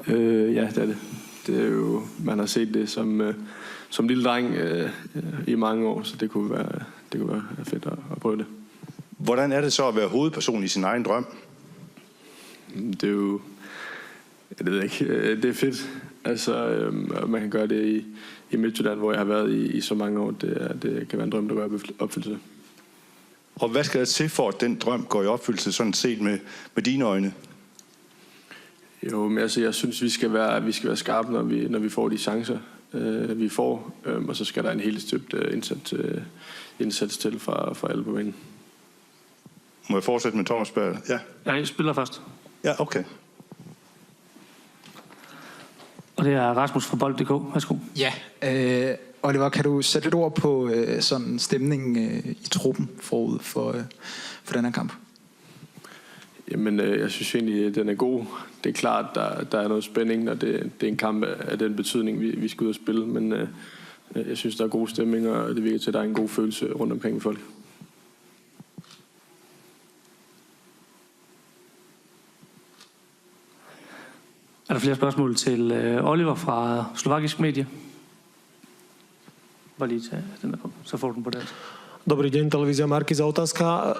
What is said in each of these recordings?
Ja, det er det. Det er jo, man har set det som lille dreng i mange år, så det kunne være fedt at prøve det. Hvordan er det så at være hovedperson i sin egen drøm? Det er jo, jeg ved ikke, det er fedt. Altså, man kan gøre det i Midtjylland, hvor jeg har været i så mange år. Det kan være en drøm, der går i opfyldelse. Og hvad skal der til for, at den drøm går i opfyldelse, sådan set med dine øjne? Jo, men altså, jeg synes, vi skal være skarpe, når vi får de chancer, vi får. Og så skal der en helt støbt indsats til fra alle på banen. Må jeg fortsætte med Thomas Berg? Ja. Jeg spiller først. Ja, okay. Og det er Rasmus fra Bold.dk. Værsgo. Ja, Oliver, kan du sætte et ord på sådan stemningen i truppen forud for den her kamp? Jamen, jeg synes egentlig, at den er god. Det er klart, der er noget spænding, når det er en kamp af den betydning, vi skal ud og spille. Men jeg synes, der er god stemning, og det virker til, at der er en god følelse rundt omkring med folk. Er der flere spørgsmål til Oliver fra Slovakisk Medie? Bare lige tage den der på, så får du den på dansk. Dobrý deň, televízia Markiza. Otázka.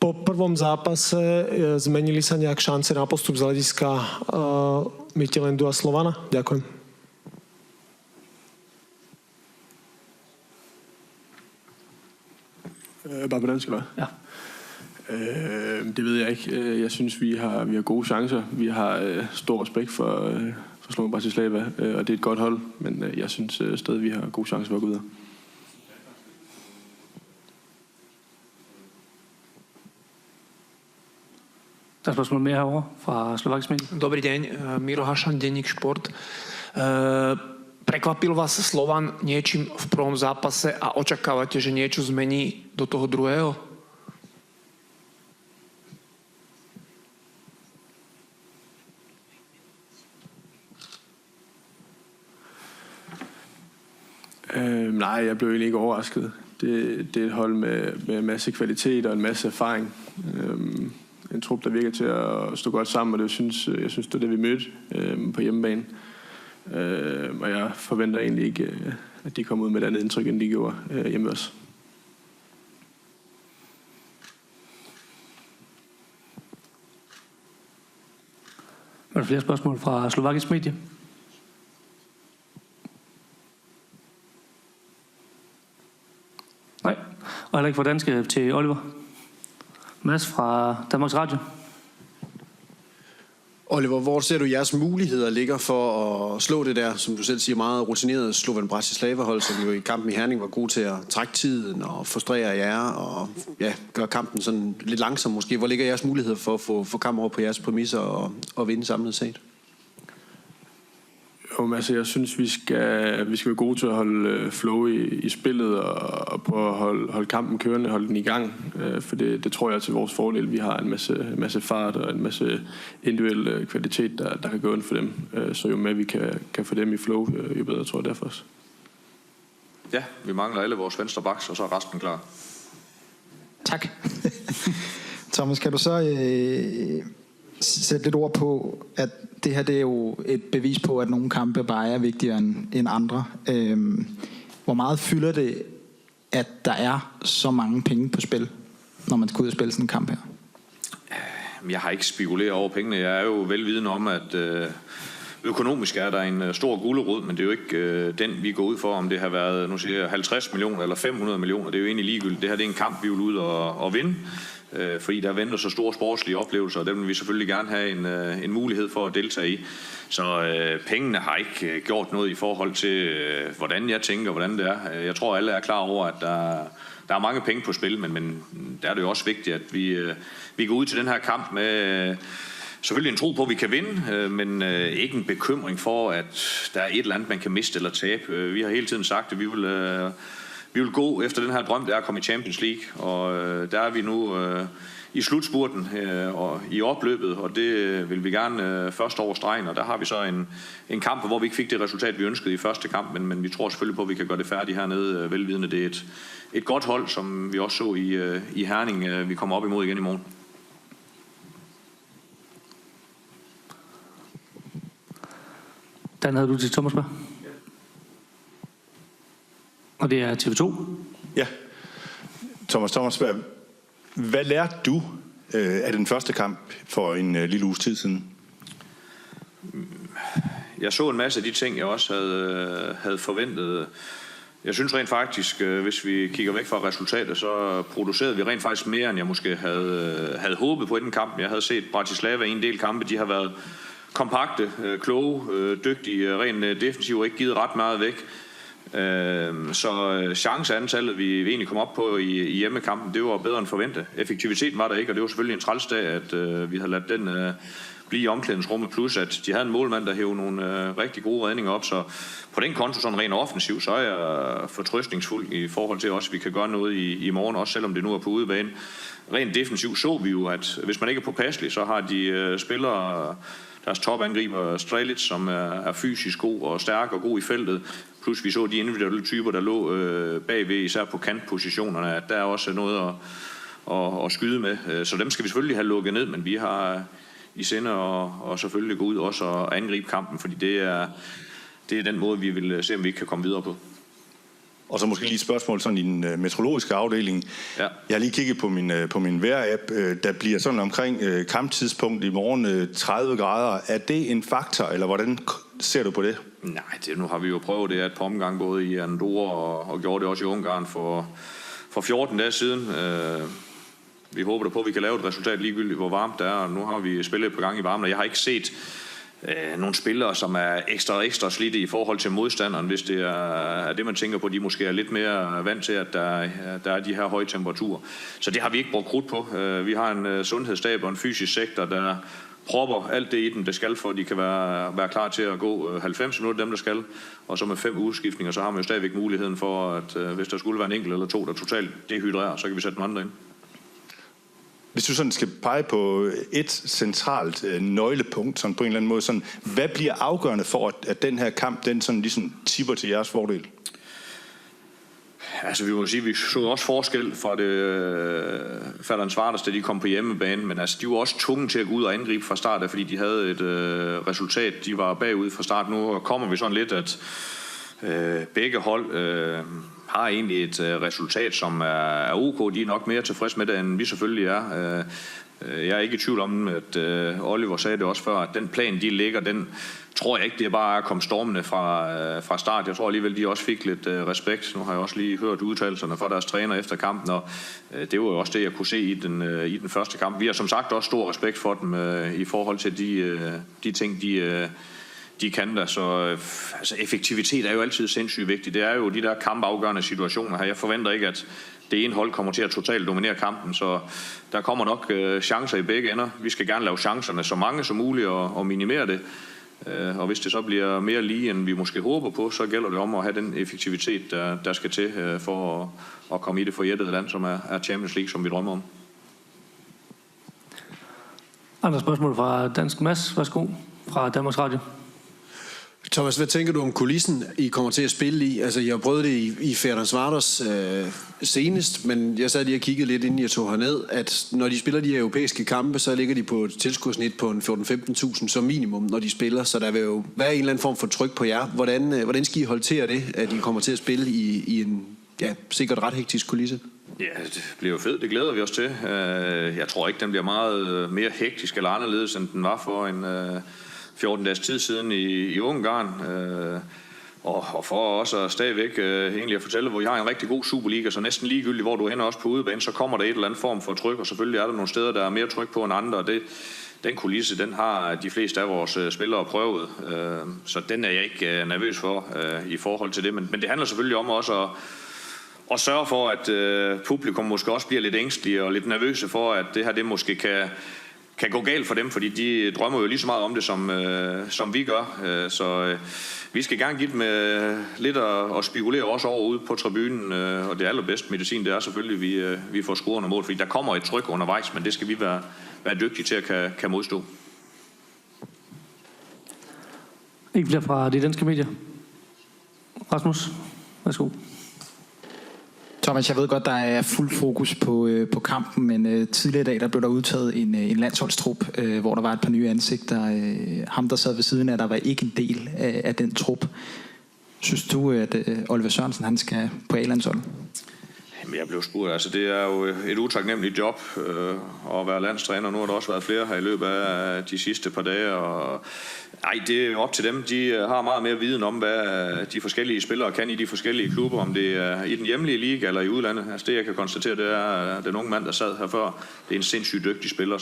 Po prvom zápase zmenili sa nejak šance na postup z hľadiska Midtjyllandu a Slovana? Ďakujem. Bare på dansk, eller? Ja. Det ved jeg ikke. Jeg synes, vi har gode chancer. Vi har stor respekt for Slovan Bratislava, og det er et godt hold. Men jeg synes stadig, vi har gode chancer for at gå videre. Der er spørgsmål mere herovre fra Slovakisk Medie. Dobrý deň, Miro Hašan, Denník Šport. Prekvapil vás Slovan niečím v prvom zápase a očakávate, že niečo zmení do toho druhého? Nej, jeg blev egentlig ikke overrasket. Det er et hold med en masse kvalitet og en masse erfaring. En trup, der virker til at stå godt sammen, og jeg synes, det er det, vi mødte på hjemmebane. Og jeg forventer egentlig ikke, at de kommer ud med et andet indtryk, end de gjorde hjemme ved os. Er der flere spørgsmål fra Slovakisk Medie? Nej, og heller ikke fra danske til Oliver. Mads fra Danmarks Radio. Oliver, hvor ser du jeres muligheder ligger for at slå det der, som du selv siger, meget rutineret Slovan Bratislava-hold, som jo i kampen i Herning var god til at trække tiden og frustrere jer og gøre kampen sådan lidt langsom måske. Hvor ligger jeres muligheder for at få kamp over på jeres præmisser og vinde samlet set? Jo, altså, jeg synes, vi skal være gode til at holde flow i spillet og på at holde kampen kørende, holde den i gang. For det tror jeg er til vores fordel. Vi har en masse fart og en masse individuel kvalitet, der kan gå ind for dem. Så jo mere vi kan få dem i flow, jo bedre tror jeg det er for os. Ja, vi mangler alle vores venstre backs, og så er resten klar. Tak. Thomas, kan du så sætte lidt ord på, at det her det er jo et bevis på, at nogle kampe bare er vigtigere end andre. Hvor meget fylder det, at der er så mange penge på spil, når man skal ud og spille sådan en kamp her? Jeg har ikke spekuleret over pengene. Jeg er jo velvidende om, at økonomisk er der en stor gulerod, men det er jo ikke den, vi går ud for, om det har været, nu siger jeg, 50 millioner eller 500 millioner. Det er jo egentlig ligegyldigt. Det her det er en kamp, vi vil ud og vinde. Fordi der venter så store sportslige oplevelser, og dem vil vi selvfølgelig gerne have en mulighed for at deltage i. Så pengene har ikke gjort noget i forhold til, hvordan jeg tænker, hvordan det er. Jeg tror, alle er klar over, at der er mange penge på spil, men der er det jo også vigtigt, at vi går ud til den her kamp med selvfølgelig en tro på, at vi kan vinde, men ikke en bekymring for, at der er et eller andet, man kan miste eller tabe. Vi har hele tiden sagt, at vi vil gå efter den her drøm, der er at komme i Champions League, og der er vi nu i slutspurten og i opløbet, og det vil vi gerne først over stregen, og der har vi så en kamp, hvor vi ikke fik det resultat, vi ønskede i første kamp, men vi tror selvfølgelig på, at vi kan gøre det færdigt hernede velvidende. Det er et godt hold, som vi også så i Herning, vi kommer op imod igen i morgen. Dan havde du til Thomas Berg. Og det er TV2. Ja. Thomas Berg, hvad lærte du af den første kamp for en lille uges tid siden? Jeg så en masse af de ting, jeg også havde forventet. Jeg synes rent faktisk, hvis vi kigger væk fra resultatet, så producerede vi rent faktisk mere, end jeg måske havde håbet på i den kamp. Jeg havde set Bratislava i en del kampe. De har været kompakte, kloge, dygtige, rent defensive og ikke givet ret meget væk. Så chanceantallet, vi egentlig kom op på i hjemmekampen, det var bedre end forventet. Effektiviteten var der ikke, og det var selvfølgelig en træls dag, at vi havde ladt den blive i omklædningsrummet, plus at de havde en målmand, der hævde nogle rigtig gode redninger op, så på den konto, sådan rent offensiv, så er jeg fortrøstningsfuld i forhold til også, at vi kan gøre noget i morgen, også selvom det nu er på udebane. Rent defensivt så vi jo, at hvis man ikke er påpasselig, så har de spillere, deres topangriber Strelic, som er fysisk god og stærk og god i feltet, plus vi så de individuelle typer, der lå bagved, især på kantpositionerne, at der er også noget at skyde med. Så dem skal vi selvfølgelig have lukket ned, men vi har i sinde og selvfølgelig gå ud også og angribe kampen, fordi det er den måde, vi vil se, om vi ikke kan komme videre på. Og så måske lige et spørgsmål sådan i den meteorologiske afdeling. Ja. Jeg har lige kigget på min vejr-app. Der bliver sådan omkring kamptidspunkt i morgen 30 grader. Er det en faktor, eller hvordan ser du på det? Nej, nu har vi jo prøvet det et par omgange, både i Andorra og gjorde det også i Ungarn for 14 dage siden. Vi håber på, at vi kan lave et resultat ligegyldigt, hvor varmt det er, og nu har vi spillet et par gange i varmen, og jeg har ikke set nogle spillere, som er ekstra slidte i forhold til modstanderen, hvis det er det, man tænker på, de måske er lidt mere vant til, at der er de her høje temperaturer. Så det har vi ikke brugt krudt på. Vi har en sundhedsstab og en fysisk sektor, der propper alt det i den, det skal, for at de kan være klar til at gå 90 minutter, dem der skal. Og så med 5 udskiftninger, så har man jo stadigvæk muligheden for, at hvis der skulle være en enkelt eller to, der totalt dehydrerer, så kan vi sætte den andre ind. Hvis du sådan skal pege på et centralt nøglepunkt, sådan på en eller anden måde, sådan, hvad bliver afgørende for, at den her kamp, den sådan ligesom tipper til jeres fordel? Altså vi må sige, vi så også forskel fra det Ferencváros, da de kom på hjemmebane, men altså de var også tunge til at gå ud og angribe fra start, fordi de havde et resultat, de var bagud fra start. Nu kommer vi sådan lidt, at begge hold har egentlig et resultat, som er ok. De er nok mere tilfreds med det, end vi selvfølgelig er. Jeg er ikke i tvivl om, at Oliver sagde det også før, at den plan, de ligger, den tror jeg ikke, det er bare at komme stormende fra start. Jeg tror alligevel, de også fik lidt respekt. Nu har jeg også lige hørt udtalelserne fra deres træner efter kampen, og det var jo også det, jeg kunne se i den første kamp. Vi har som sagt også stor respekt for dem i forhold til de ting, de kan der, så altså, effektivitet er jo altid sindssygt vigtigt. Det er jo de der kampafgørende situationer her. Jeg forventer ikke, at det ene hold kommer til at totalt dominere kampen, så der kommer nok chancer i begge ender. Vi skal gerne lave chancerne så mange som muligt og minimere det. Og hvis det så bliver mere lige, end vi måske håber på, så gælder det om at have den effektivitet, der skal til for at komme i det forjættede land, som er Champions League, som vi drømmer om. Andre spørgsmål fra Dansk Mads. Værsgo, fra Danmarks Radio. Thomas, hvad tænker du om kulissen, I kommer til at spille i? Altså, jeg har prøvet det i Ferencváros senest, men jeg sad lige og kiggede lidt, inden jeg tog herned, at når de spiller de europæiske kampe, så ligger de på et tilskudsnit på en 14-15.000 som minimum, når de spiller, så der vil jo være en eller anden form for tryk på jer. Hvordan skal I håndtere det, at I kommer til at spille i en sikkert ret hektisk kulisse? Ja, det bliver jo fedt. Det glæder vi os til. Jeg tror ikke, den bliver meget mere hektisk eller anderledes, end den var for en 14 dages tid siden i Ungarn. Og for også stadigvæk egentlig at fortælle, hvor I har en rigtig god Superliga, så næsten ligegyldigt, hvor du ender også på udebane, så kommer der et eller andet form for tryk, og selvfølgelig er der nogle steder, der er mere tryk på end andre, og den kulisse, den har de fleste af vores spillere prøvet, så den er jeg ikke nervøs for i forhold til det, men det handler selvfølgelig om også at sørge for, at publikum måske også bliver lidt ængstelige og lidt nervøse for, at det her det måske kan gå galt for dem, fordi de drømmer jo lige så meget om det, som vi gør. Så vi skal gerne give dem lidt at spekulere også over ude på tribunen, og det allerbedste medicin, det er selvfølgelig, at vi får skruet under mål, fordi der kommer et tryk undervejs, men det skal vi være dygtige til at kan modstå. Ikke flere fra de danske medier. Rasmus, værsgo. Thomas, jeg ved godt, der er fuld fokus på kampen, men tidligere i dag der blev der udtaget en landsholdstrup, hvor der var et par nye ansigter. Ham, der sad ved siden af, der var ikke en del af den trup. Synes du, at Oliver Sørensen han skal på A-landsholdet? Jeg blev spurgt. Altså, det er jo et utaknemmeligt job at være landstræner. Nu har der også været flere her i løbet af de sidste par dage. Og ej, det er op til dem. De har meget mere viden om, hvad de forskellige spillere kan i de forskellige klubber. Om det er i den hjemlige liga eller i udlandet. Altså, det jeg kan konstatere, det er den unge mand, der sad her før. Det er en sindssygt dygtig spiller,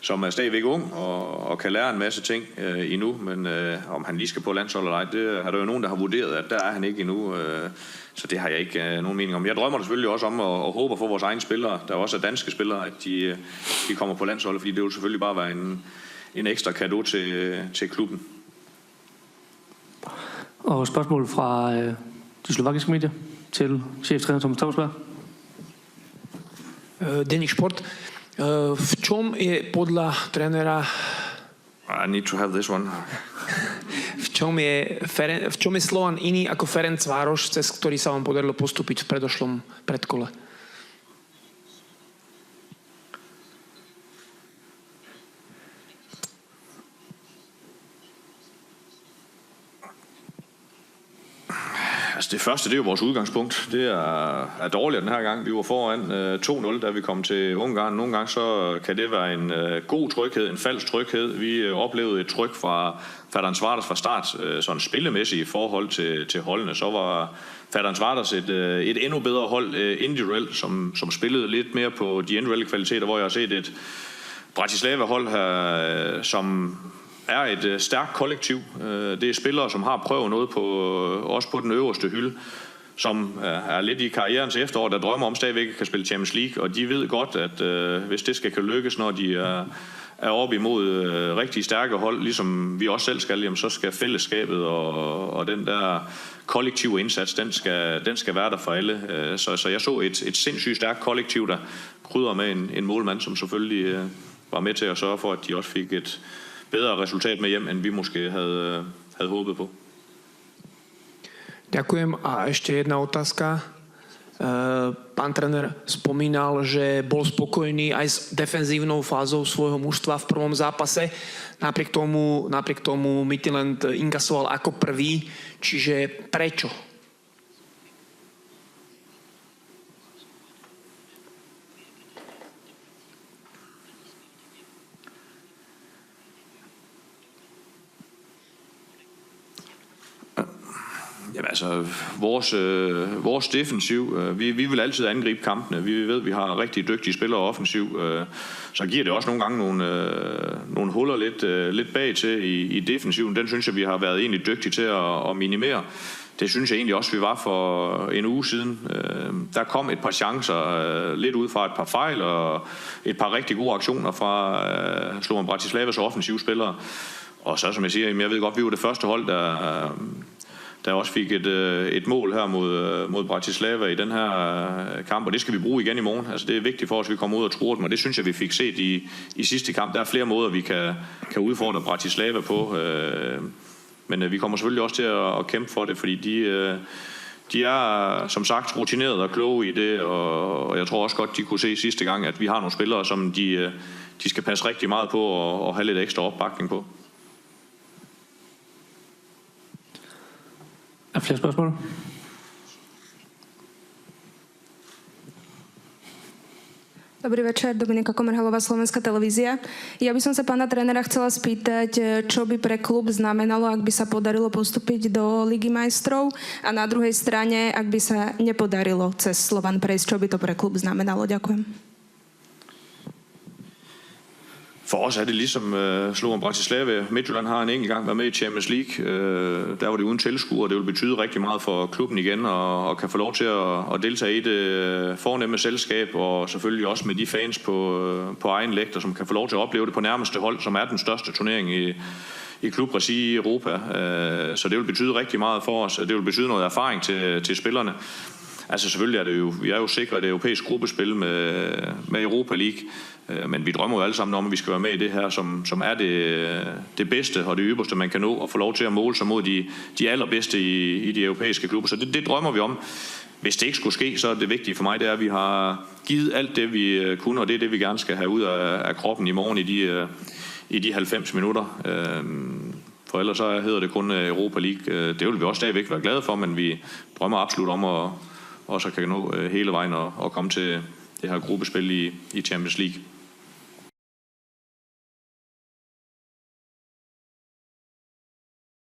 som er stadigvæk ung og kan lære en masse ting endnu. Men om han lige skal på landshold eller ej, det er der jo nogen, der har vurderet, at der er han ikke endnu. Så det har jeg ikke nogen mening om. Jeg drømmer selvfølgelig også om og håber for vores egne spillere, der også er danske spillere, at de kommer på landsholdet, fordi det vil selvfølgelig bare være en ekstra cadeau til klubben. Og spørgsmål fra de slovakiske medier til cheftræner Thomas Tauschler. Denník Šport. V čom je podľa trénera... I need to have this one. V čom je Slovan iný ako Ferencvároš, cez ktorý sa vám podarilo postúpiť v predošlom predkole? Altså det første, det er jo vores udgangspunkt. Det er dårligt den her gang. Vi var foran 2-0, da vi kom til Ungarn. Nogle gange så kan det være en god tryghed, en falsk tryghed. Vi oplevede et tryk fra Ferencváros fra start, sådan spillemæssigt i forhold til holdene. Så var Ferencváros et endnu bedre hold individuelt, som spillede lidt mere på de individuelle kvaliteter, hvor jeg har set et Bratislava-hold her, som er et stærkt kollektiv. Det er spillere, som har prøvet noget også på den øverste hylde, som er lidt i karrierens efterår, der drømmer om stadigvæk kan spille Champions League, og de ved godt, at hvis det skal lykkes, når de er oppe imod rigtig stærke hold, ligesom vi også selv skal, jamen, så skal fællesskabet og den der kollektive indsats, den skal være der for alle. Så jeg så et sindssygt stærkt kollektiv, der krydder med en målmand, som selvfølgelig var med til at sørge for, at de også fik et bedre resultat med hjem, end vi måske havde håbet på. Ďakujem. A ešte jedna otázka. Pán tréner spomínal, že bol spokojný aj s defenzívnou fázou svojho mužstva v prvom zápase. Napriek tomu Midtjylland inkasoval ako prvý. Čiže prečo? Jamen altså, vores defensiv, vi vil altid angribe kampene. Vi ved, at vi har rigtig dygtige spillere offensiv. Så giver det også nogle gange nogle huller lidt bag til i defensiven. Den synes jeg, vi har været egentlig dygtige til at minimere. Det synes jeg egentlig også, vi var for en uge siden. Der kom et par chancer lidt ud fra et par fejl og et par rigtig gode aktioner fra Slovan Bratislavas offensive spillere. Og så som jeg siger, jeg ved godt, vi var det første hold, der også fik et mål her mod Bratislava i den her kamp, og det skal vi bruge igen i morgen. Altså det er vigtigt for os, at vi kommer ud og truer dem, og det synes jeg, vi fik set i sidste kamp. Der er flere måder, vi kan udfordre Bratislava på, men vi kommer selvfølgelig også til at kæmpe for det, fordi de er som sagt rutineret og kloge i det, og jeg tror også godt, de kunne se sidste gang, at vi har nogle spillere, som de skal passe rigtig meget på og have lidt ekstra opbakning på. Er flere spørgsmål? Dobrý večer, Dominika Komerhalová, Slovenská televízia. Ja by som sa pána trénera chcela spýtať, čo by pre klub znamenalo, ak by sa podarilo postúpiť do Ligy majstrov a na druhej strane, ak by sa nepodarilo cez Slovan prejsť, čo by to pre klub znamenalo? Ďakujem. For os er det ligesom Slovan Bratislava. Midtjylland har en enkelt gang været med i Champions League. Der var det uden tilskuere. Det vil betyde rigtig meget for klubben igen, og kan få lov til at deltage i det fornemme selskab, og selvfølgelig også med de fans på egen lægter, som kan få lov til at opleve det på nærmeste hold, som er den største turnering i klubregi i Europa. Så det vil betyde rigtig meget for os. Det vil betyde noget erfaring til spillerne. Altså selvfølgelig er det jo, vi er jo sikret et europæisk gruppespil med Europa League, men vi drømmer jo alle sammen om, at vi skal være med i det her, som er det bedste og det ypperste, man kan nå, og få lov til at måle sig mod de allerbedste i de europæiske klubber. Så det drømmer vi om. hvis det ikke skulle ske, så er det vigtige for mig, det er, at vi har givet alt det, vi kunne, og det er det, vi gerne skal have ud af kroppen i morgen i de 90 minutter. For ellers så hedder det kun Europa League. Det vil vi også stadigvæk være glade for, men vi drømmer absolut om at også kan nå hele vejen og komme til det her gruppespil i Champions League.